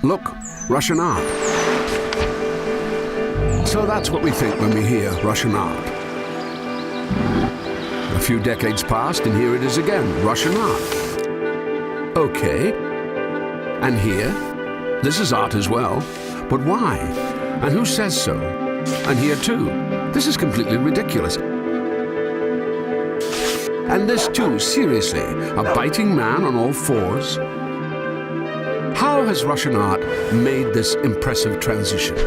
Look, Russian art. So that's what we think when we hear Russian art. A few decades passed, and here it is again, Russian art. Okay. And here, this is art as well. But why? And who says so? And here too, this is completely ridiculous. And this too, seriously, a biting man on all fours? How has Russian art made this impressive transition?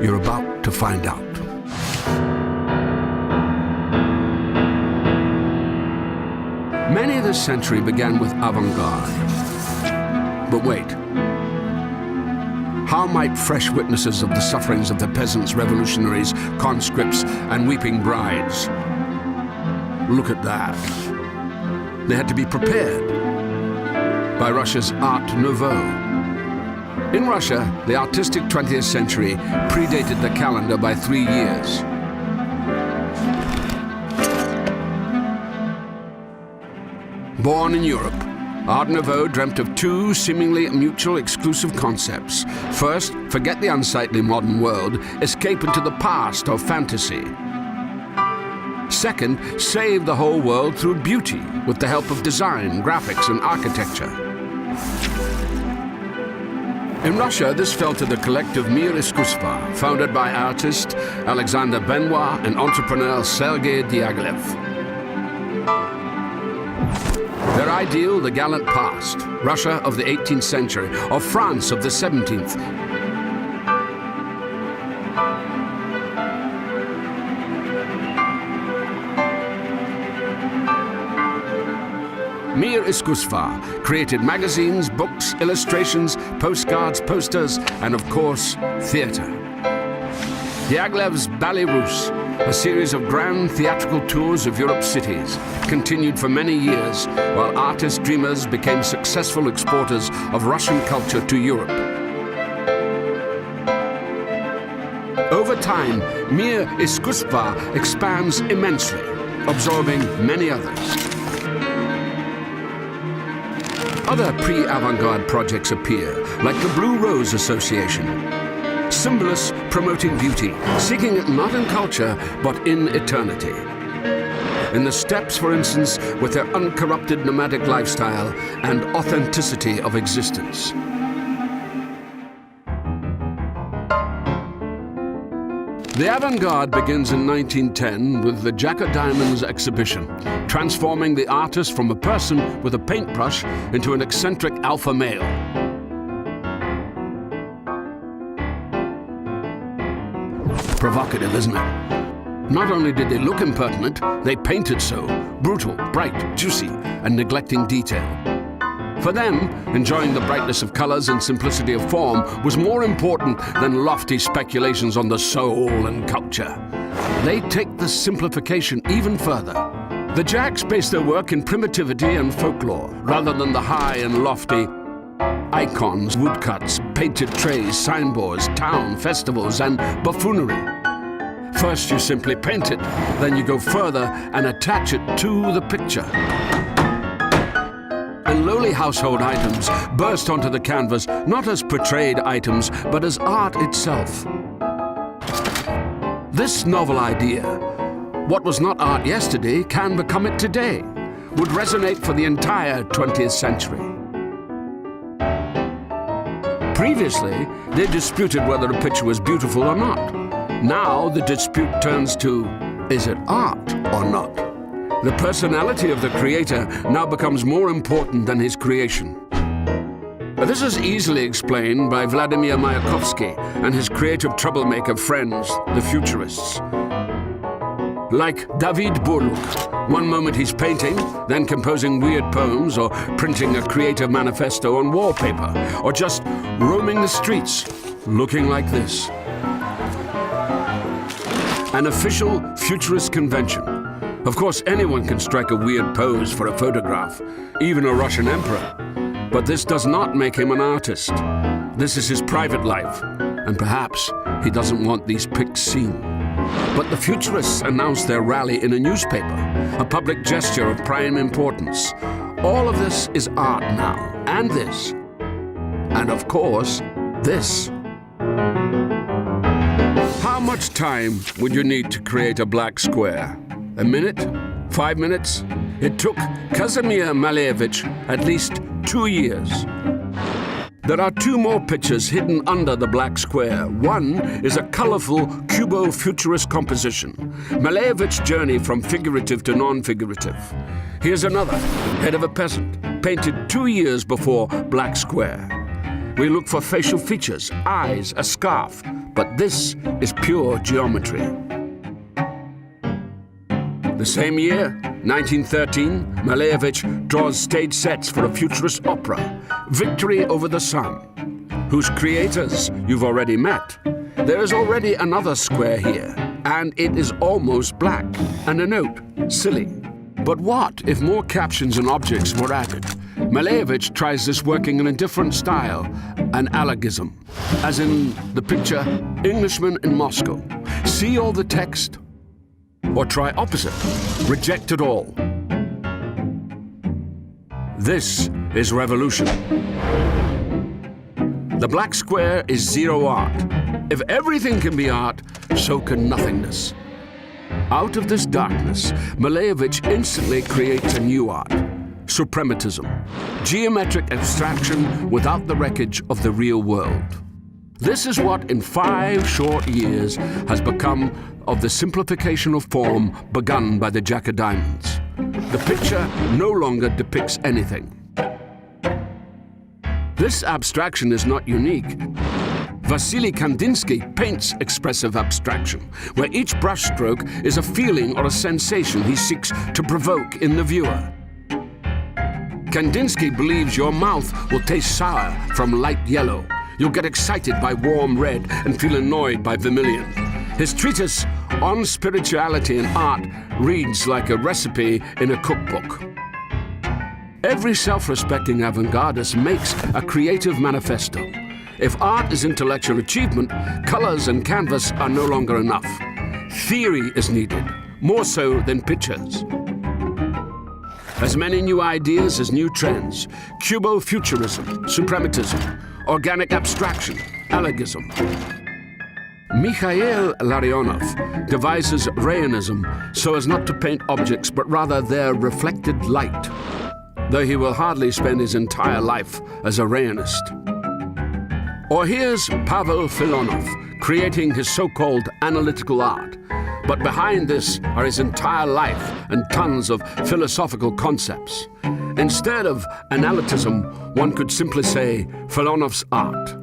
You're about to find out. Many this century began with avant-garde. But wait. How might fresh witnesses of the sufferings of the peasants, revolutionaries, conscripts, and weeping brides? Look at that. They had to be prepared by Russia's Art Nouveau. In Russia, the artistic 20th century predated the calendar by 3 years. Born in Europe, Art Nouveau dreamt of two seemingly mutual exclusive concepts. First, forget the unsightly modern world, escape into the past or fantasy. Second, save the whole world through beauty with the help of design, graphics, and architecture. In Russia, this fell to the collective Mir Iskусства, founded by artist Alexander Benoit and entrepreneur Sergei Diaghilev. Their ideal, the gallant past, Russia of the 18th century, or France of the 17th. Mir Iskусства created magazines, books, illustrations, postcards, posters, and of course, theater. Diaghilev's Ballet Russe, a series of grand theatrical tours of Europe's cities, continued for many years, while artist dreamers became successful exporters of Russian culture to Europe. Over time, Mir Iskусства expands immensely, absorbing many others. Other pre-avant-garde projects appear, like the Blue Rose Association. Symbolists promoting beauty, seeking it not in culture, but in eternity. In the steppes, for instance, with their uncorrupted nomadic lifestyle and authenticity of existence. The avant-garde begins in 1910 with the Jack of Diamonds exhibition, transforming the artist from a person with a paintbrush into an eccentric alpha male. Provocative, isn't it? Not only did they look impertinent, they painted so, brutal, bright, juicy, and neglecting detail. For them, enjoying the brightness of colors and simplicity of form was more important than lofty speculations on the soul and culture. They take the simplification even further. The Jacks base their work in primitivity and folklore, rather than the high and lofty icons, woodcuts, painted trays, signboards, town festivals, and buffoonery. First you simply paint it, then you go further and attach it to the picture. And lowly household items burst onto the canvas, not as portrayed items, but as art itself. This novel idea, what was not art yesterday can become it today, would resonate for the entire 20th century. Previously, they disputed whether a picture was beautiful or not. Now the dispute turns to, is it art or not? The personality of the creator now becomes more important than his creation. This is easily explained by Vladimir Mayakovsky and his creative troublemaker friends, the Futurists. Like David Burluk, one moment he's painting, then composing weird poems or printing a creative manifesto on wallpaper, or just roaming the streets, looking like this. An official Futurist convention. Of course, anyone can strike a weird pose for a photograph, even a Russian emperor. But this does not make him an artist. This is his private life, and perhaps he doesn't want these pics seen. But the Futurists announced their rally in a newspaper, a public gesture of prime importance. All of this is art now, and this. And of course, this. How much time would you need to create a black square? A minute? 5 minutes? It took Kazimir Malevich at least 2 years. There are 2 more pictures hidden under the black square. One is a colorful Cubo-futurist composition, Malevich's journey from figurative to non-figurative. Here's another, head of a peasant, painted 2 years before black square. We look for facial features, eyes, a scarf, but this is pure geometry. The same year, 1913, Malevich draws stage sets for a futurist opera, Victory Over the Sun, whose creators you've already met. There is already another square here, and it is almost black. And a note, silly. But what if more captions and objects were added? Malevich tries this working in a different style, an alogism, as in the picture Englishman in Moscow. See all the text? Or try opposite, reject it all. This is revolution. The black square is zero art. If everything can be art, so can nothingness. Out of this darkness, Malevich instantly creates a new art, suprematism, geometric abstraction without the wreckage of the real world. This is what, in 5 short years, has become of the simplification of form begun by the Jack of Diamonds. The picture no longer depicts anything. This abstraction is not unique. Vasily Kandinsky paints expressive abstraction, where each brushstroke is a feeling or a sensation he seeks to provoke in the viewer. Kandinsky believes your mouth will taste sour from light yellow. You'll get excited by warm red and feel annoyed by vermilion. His treatise on spirituality and art reads like a recipe in a cookbook. Every self-respecting avant-gardist makes a creative manifesto. If art is intellectual achievement, colors and canvas are no longer enough. Theory is needed, more so than pictures. As many new ideas as new trends: Cubo-futurism, suprematism, organic abstraction, alogism. Mikhail Larionov devises Rayonism so as not to paint objects but rather their reflected light, though he will hardly spend his entire life as a Rayonist. Or here's Pavel Filonov creating his so-called analytical art, but behind this are his entire life and tons of philosophical concepts. Instead of analytism, one could simply say Filonov's art.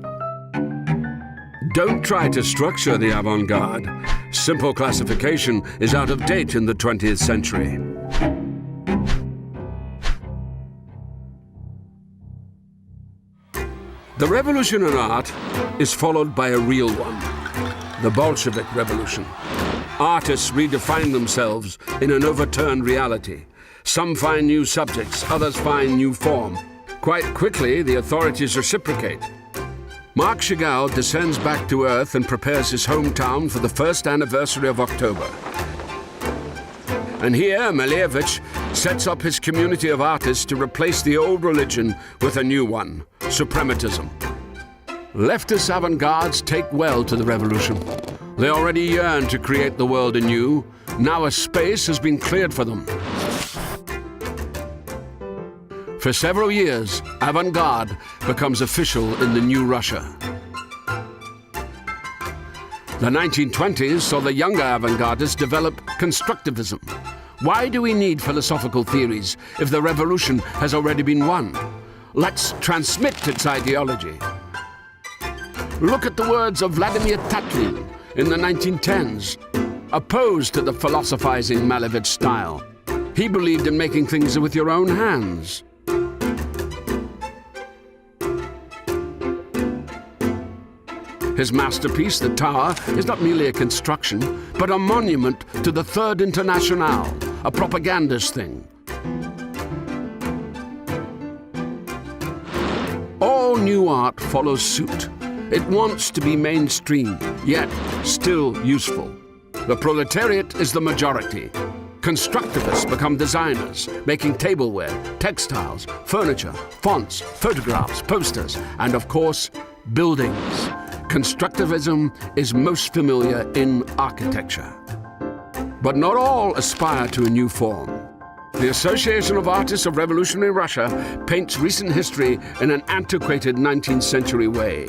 Don't try to structure the avant-garde. Simple classification is out of date in the 20th century. The revolution in art is followed by a real one, the Bolshevik Revolution. Artists redefine themselves in an overturned reality. Some find new subjects, others find new form. Quite quickly, the authorities reciprocate. Marc Chagall descends back to Earth and prepares his hometown for the first anniversary of October. And here, Malevich sets up his community of artists to replace the old religion with a new one, suprematism. Leftist avant-gardes take well to the revolution. They already yearn to create the world anew. Now a space has been cleared for them. For several years, avant-garde becomes official in the new Russia. The 1920s saw the younger avant-gardists develop constructivism. Why do we need philosophical theories if the revolution has already been won? Let's transmit its ideology. Look at the words of Vladimir Tatlin in the 1910s, opposed to the philosophizing Malevich style. He believed in making things with your own hands. His masterpiece, The Tower, is not merely a construction, but a monument to the Third Internationale, a propagandist thing. All new art follows suit. It wants to be mainstream, yet still useful. The proletariat is the majority. Constructivists become designers, making tableware, textiles, furniture, fonts, photographs, posters, and of course, buildings. Constructivism is most familiar in architecture. But not all aspire to a new form. The Association of Artists of Revolutionary Russia paints recent history in an antiquated 19th century way.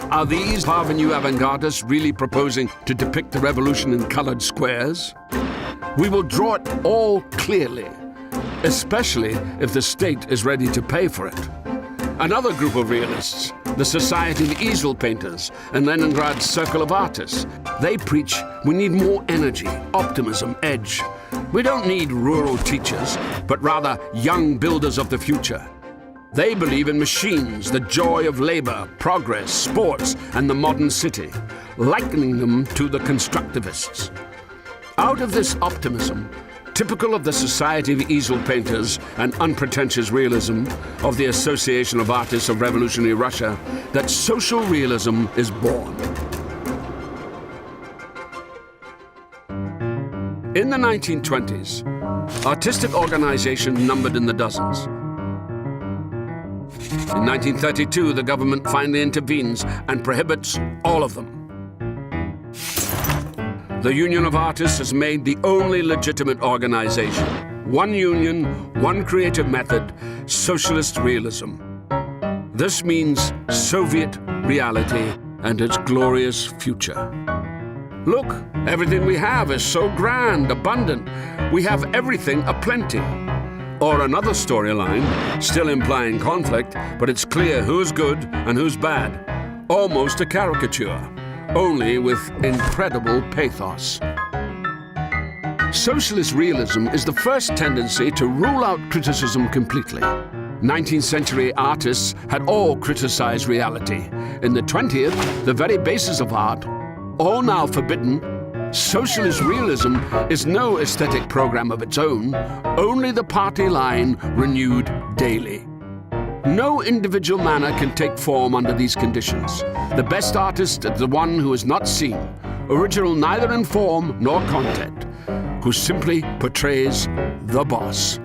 Are these parvenu avant-gardists really proposing to depict the revolution in colored squares? We will draw it all clearly, especially if the state is ready to pay for it. Another group of realists, the Society of Easel Painters and Leningrad's Circle of Artists, they preach we need more energy, optimism, edge. We don't need rural teachers, but rather young builders of the future. They believe in machines, the joy of labor, progress, sports, and the modern city, likening them to the constructivists. Out of this optimism, typical of the Society of Easel Painters and unpretentious realism of the Association of Artists of Revolutionary Russia, that social realism is born. In the 1920s, artistic organization numbered in the dozens. In 1932, the government finally intervenes and prohibits all of them. The Union of Artists is made the only legitimate organization. One union, one creative method, Socialist Realism. This means Soviet reality and its glorious future. Look, everything we have is so grand, abundant. We have everything aplenty. Or another storyline, still implying conflict, but it's clear who's good and who's bad. Almost a caricature, only with incredible pathos. Socialist realism is the first tendency to rule out criticism completely. 19th century artists had all criticized reality. In the 20th, the very basis of art, all now forbidden, Socialist realism is no aesthetic program of its own, only the party line renewed daily. No individual manner can take form under these conditions. The best artist is the one who is not seen, original neither in form nor content, who simply portrays the boss.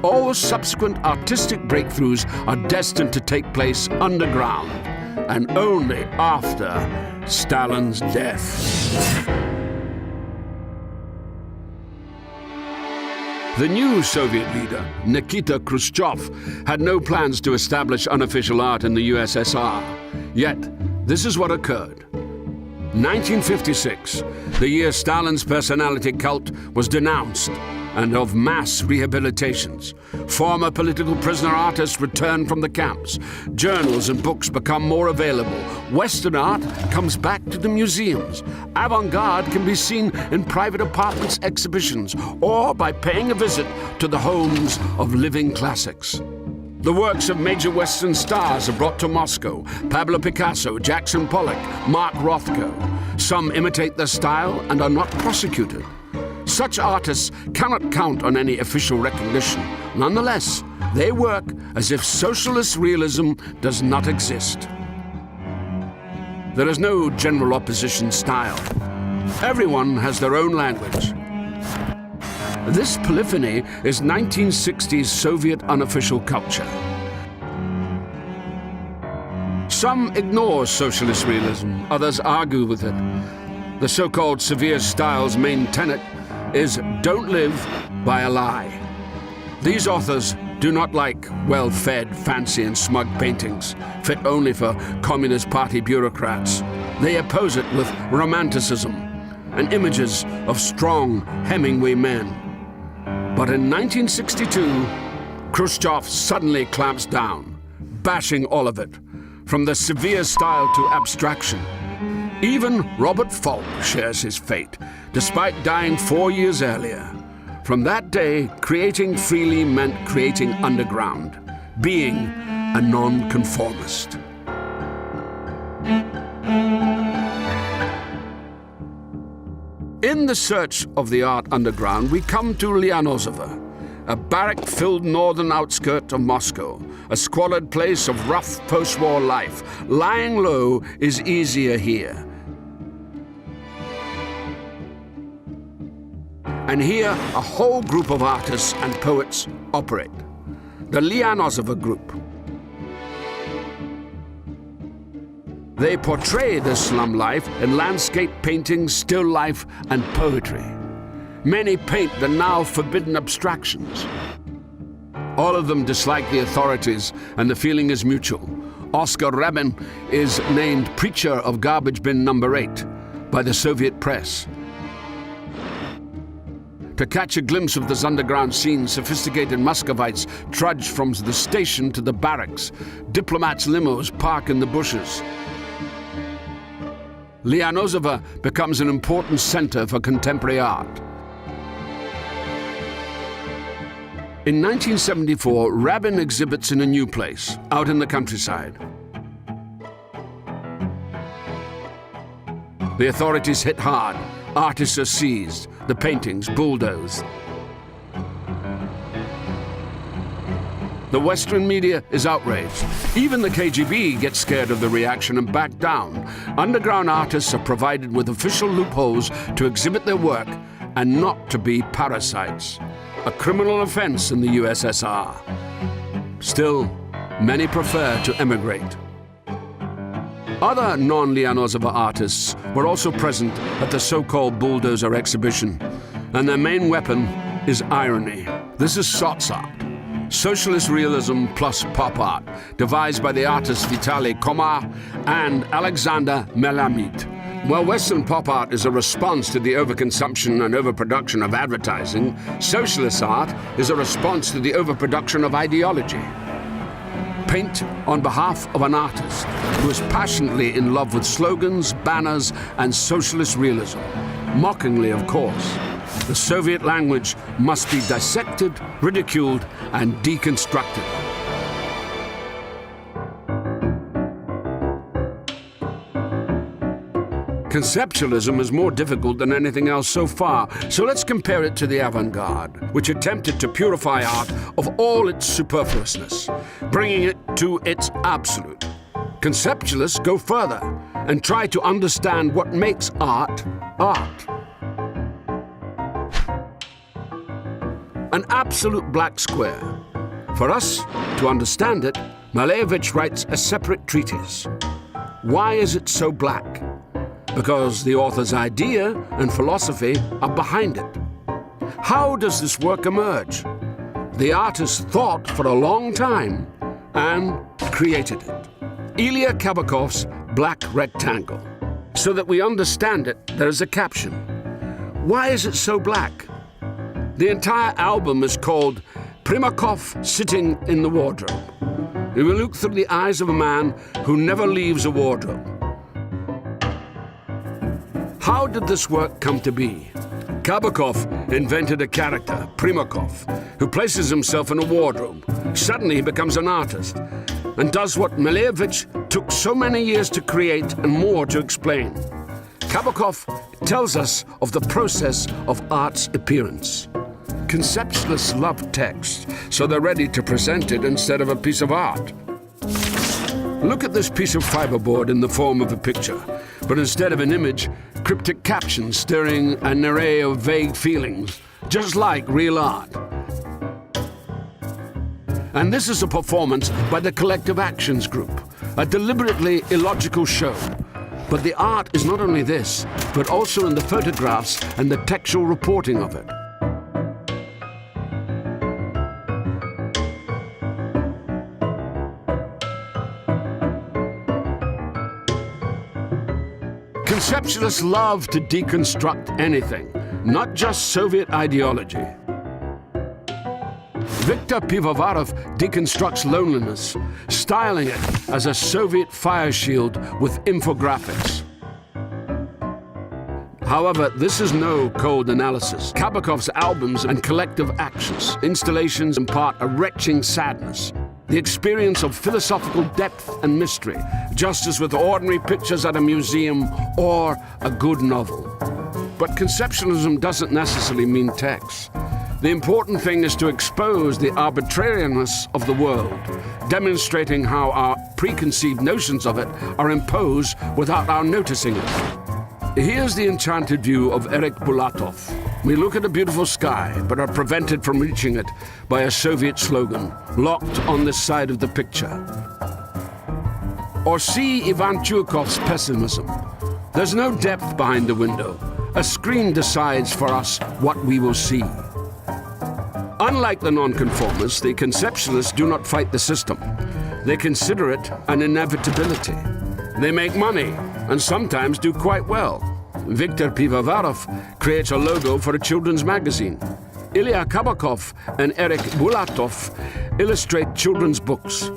All subsequent artistic breakthroughs are destined to take place underground, and only after Stalin's death. The new Soviet leader, Nikita Khrushchev, had no plans to establish unofficial art in the USSR. Yet, this is what occurred. 1956, the year Stalin's personality cult was denounced, and of mass rehabilitations. Former political prisoner artists return from the camps. Journals and books become more available. Western art comes back to the museums. Avant-garde can be seen in private apartments, exhibitions, or by paying a visit to the homes of living classics. The works of major Western stars are brought to Moscow. Pablo Picasso, Jackson Pollock, Mark Rothko. Some imitate their style and are not prosecuted. Such artists cannot count on any official recognition. Nonetheless, they work as if socialist realism does not exist. There is no general opposition style. Everyone has their own language. This polyphony is 1960s Soviet unofficial culture. Some ignore socialist realism, others argue with it. The so-called severe style's main tenet is don't live by a lie. These authors do not like well-fed, fancy and smug paintings, fit only for Communist Party bureaucrats. They oppose it with romanticism and images of strong Hemingway men. But in 1962, Khrushchev suddenly clamps down, bashing all of it, from the severe style to abstraction. Even Robert Falk shares his fate, despite dying 4 years earlier. From that day, creating freely meant creating underground, being a nonconformist. In the search of the art underground, we come to Lianozovo, a barrack-filled northern outskirt of Moscow, a squalid place of rough post-war life. Lying low is easier here. And here, a whole group of artists and poets operate. The Lianozova group. They portray the slum life in landscape painting, still life, and poetry. Many paint the now forbidden abstractions. All of them dislike the authorities, and the feeling is mutual. Oscar Rabin is named preacher of garbage bin number 8 by the Soviet press. To catch a glimpse of this underground scene, sophisticated Muscovites trudge from the station to the barracks. Diplomats' limos park in the bushes. Lianozova becomes an important center for contemporary art. In 1974, Rabin exhibits in a new place, out in the countryside. The authorities hit hard. Artists are seized. The paintings bulldozed. The Western media is outraged. Even the KGB gets scared of the reaction and back down. Underground artists are provided with official loopholes to exhibit their work and not to be parasites. A criminal offense in the USSR. Still, many prefer to emigrate. Other non-Lianozova artists were also present at the so-called bulldozer exhibition, and their main weapon is irony. This is sots art, Socialist Realism plus pop art, devised by the artists Vitaly Komar and Alexander Melamid. While Western pop art is a response to the overconsumption and overproduction of advertising, socialist art is a response to the overproduction of ideology. Paint on behalf of an artist who is passionately in love with slogans, banners, and socialist realism. Mockingly, of course. The Soviet language must be dissected, ridiculed, and deconstructed. Conceptualism is more difficult than anything else so far, so let's compare it to the Avant-Garde, which attempted to purify art of all its superfluousness, bringing it to its absolute. Conceptualists go further and try to understand what makes art, art. An absolute black square. For us to understand it, Malevich writes a separate treatise. Why is it so black? Because the author's idea and philosophy are behind it. How does this work emerge? The artist thought for a long time and created it. Ilya Kabakov's Black Rectangle. So that we understand it, there is a caption. Why is it so black? The entire album is called Primakov Sitting in the Wardrobe. We will look through the eyes of a man who never leaves a wardrobe. How did this work come to be? Kabakov invented a character, Primakov, who places himself in a wardrobe. Suddenly he becomes an artist and does what Malevich took so many years to create and more to explain. Kabakov tells us of the process of art's appearance. Conceptualists love text, so they're ready to present it instead of a piece of art. Look at this piece of fiberboard in the form of a picture, but instead of an image, cryptic captions stirring an array of vague feelings, just like real art. And this is a performance by the Collective Actions Group, a deliberately illogical show. But the art is not only this, but also in the photographs and the textual reporting of it. Conceptualists love to deconstruct anything, not just Soviet ideology. Viktor Pivovarov deconstructs loneliness, styling it as a Soviet fire shield with infographics. However, this is no cold analysis. Kabakov's albums and collective actions, installations impart a retching sadness, the experience of philosophical depth and mystery, just as with ordinary pictures at a museum or a good novel. But conceptualism doesn't necessarily mean text. The important thing is to expose the arbitrariness of the world, demonstrating how our preconceived notions of it are imposed without our noticing it. Here's the enchanted view of Erich Bulatov. We look at a beautiful sky, but are prevented from reaching it by a Soviet slogan, locked on this side of the picture. Or see Ivan Chuikov's pessimism. There's no depth behind the window. A screen decides for us what we will see. Unlike the nonconformists, the conceptualists do not fight the system. They consider it an inevitability. They make money, and sometimes do quite well. Viktor Pivovarov creates a logo for a children's magazine. Ilya Kabakov and Eric Bulatov illustrate children's books.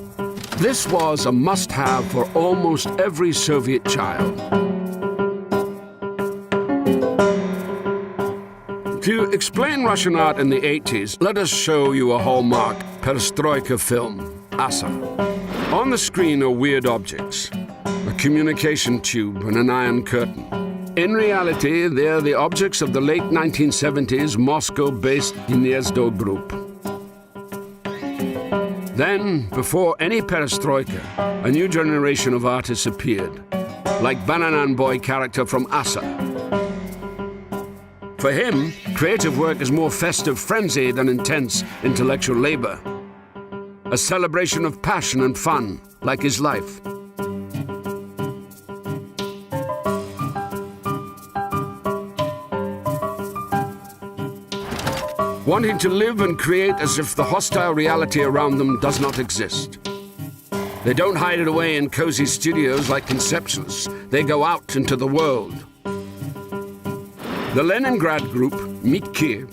This was a must-have for almost every Soviet child. To explain Russian art in the 80s, let us show you a hallmark perestroika film, Asa. On the screen are weird objects, a communication tube and an iron curtain. In reality, they're the objects of the late 1970s Moscow-based Gniezdo group. Then, before any perestroika, a new generation of artists appeared, like Bananan Boy character from Asa. For him, creative work is more festive frenzy than intense intellectual labor. A celebration of passion and fun, like his life. Wanting to live and create as if the hostile reality around them does not exist. They don't hide it away in cozy studios like conceptualists. They go out into the world. The Leningrad group, Mitki,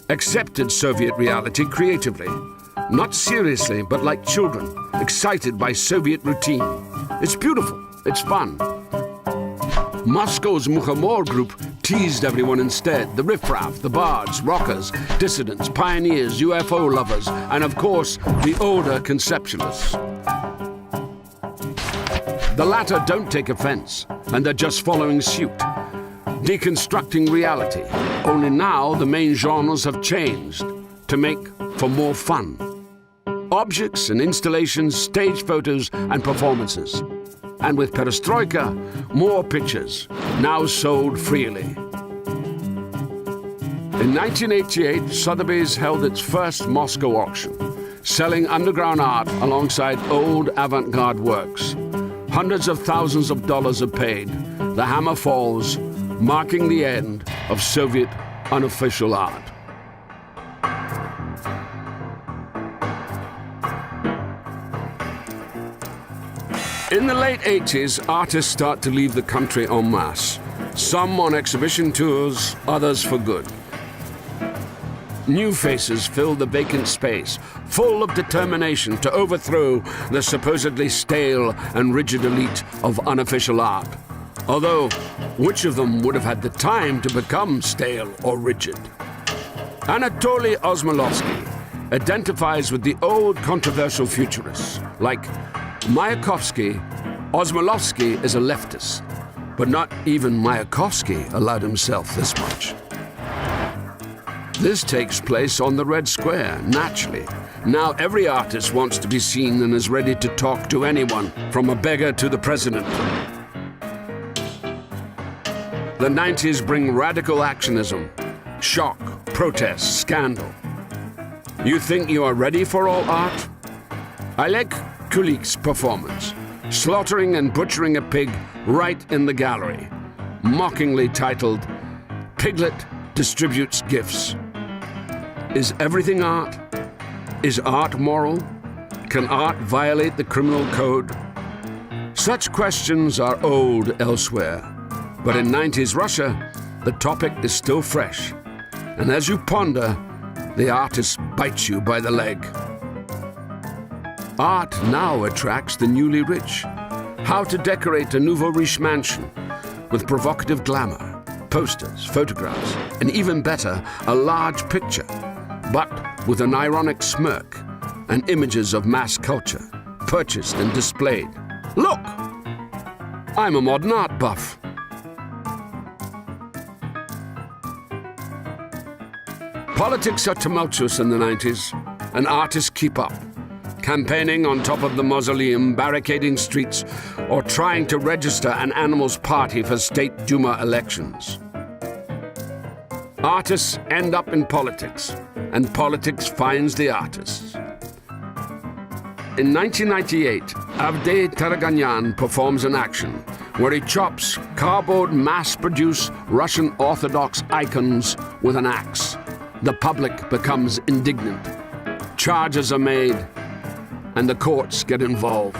accepted Soviet reality creatively. Not seriously, but like children, excited by Soviet routine. It's beautiful, it's fun. Moscow's Mukhomor group teased everyone instead. The riffraff, the bards, rockers, dissidents, pioneers, UFO lovers, and of course, the older conceptualists. The latter don't take offense, and they're just following suit. Deconstructing reality. Only now the main genres have changed to make for more fun. Objects and installations, stage photos and performances. And with perestroika, more pictures, now sold freely. In 1988, Sotheby's held its first Moscow auction, selling underground art alongside old avant-garde works. Hundreds of thousands of dollars are paid. The hammer falls, marking the end of Soviet unofficial art. In the late 80s, artists start to leave the country en masse. Some on exhibition tours, others for good. New faces fill the vacant space, full of determination to overthrow the supposedly stale and rigid elite of unofficial art. Although, which of them would have had the time to become stale or rigid? Anatoly Osmolovsky identifies with the old controversial futurists, like Mayakovsky. Osmolovsky is a leftist, but not even Mayakovsky allowed himself this much. This takes place on the Red Square, naturally. Now every artist wants to be seen and is ready to talk to anyone, from a beggar to the president. The 90s bring radical actionism, shock, protest, scandal. You think you are ready for all art? Oleg Kulik's performance, slaughtering and butchering a pig right in the gallery, mockingly titled, "Piglet Distributes Gifts." Is everything art? Is art moral? Can art violate the criminal code? Such questions are old elsewhere, but in 90s Russia, the topic is still fresh. And as you ponder, the artist bites you by the leg. Art now attracts the newly rich. How to decorate a nouveau riche mansion with provocative glamour, posters, photographs, and even better, a large picture, but with an ironic smirk and images of mass culture, purchased and displayed. Look! I'm a modern art buff. Politics are tumultuous in the 90s, and artists keep up, campaigning on top of the mausoleum, barricading streets, or trying to register an animals' party for state Duma elections. Artists end up in politics, and politics finds the artists. In 1998, Avdej Taraganyan performs an action where he chops cardboard mass-produced Russian Orthodox icons with an axe. The public becomes indignant. Charges are made, and the courts get involved.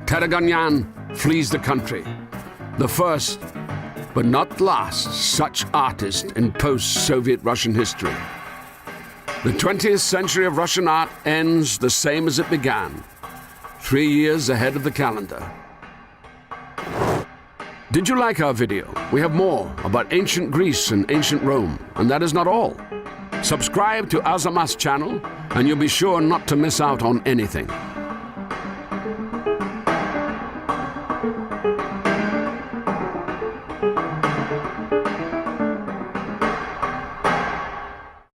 Taraganyan flees the country, the first, but not last, such artist in post-Soviet Russian history. The 20th century of Russian art ends the same as it began, 3 years ahead of the calendar. Did you like our video? We have more about ancient Greece and ancient Rome, and that is not all. Subscribe to Azamas channel, and you'll be sure not to miss out on anything.